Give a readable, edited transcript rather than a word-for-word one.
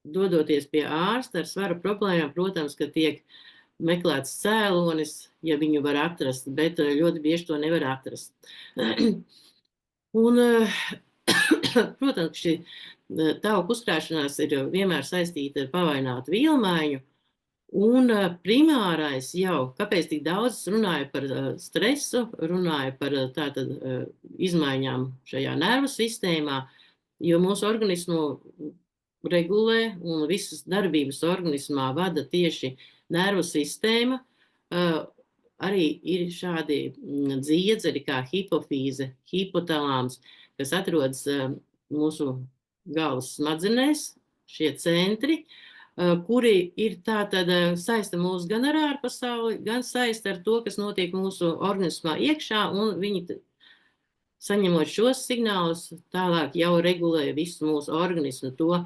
dodoties pie ārsta ar svaru problēmām, protams, ka tiek meklēts cēlonis, ja viņu var atrast, bet ļoti bieži to nevar atrast. Un, protams, šī tauku uzkrāšanās ir vienmēr saistīta ar pavainātu vielmaiņu, un primārais jau, kāpēc tik daudz runāja par stresu, runāja par tātad izmaiņām šajā nervu sistēmā, jo mūsu organismu regulē un visas darbības organismā vada tieši nervu sistēma. Arī ir šādi dziedzeri kā hipofīze, hipotalāms, kas atrodas mūsu galvas smadzenēs, šie centri, kuri ir tātad saista mūs gan ar ārpasauli, gan saista ar to, kas notiek mūsu organismā iekšā, un viņi saņemot šos signālus, tālāk jau regulē visu mūsu organismu to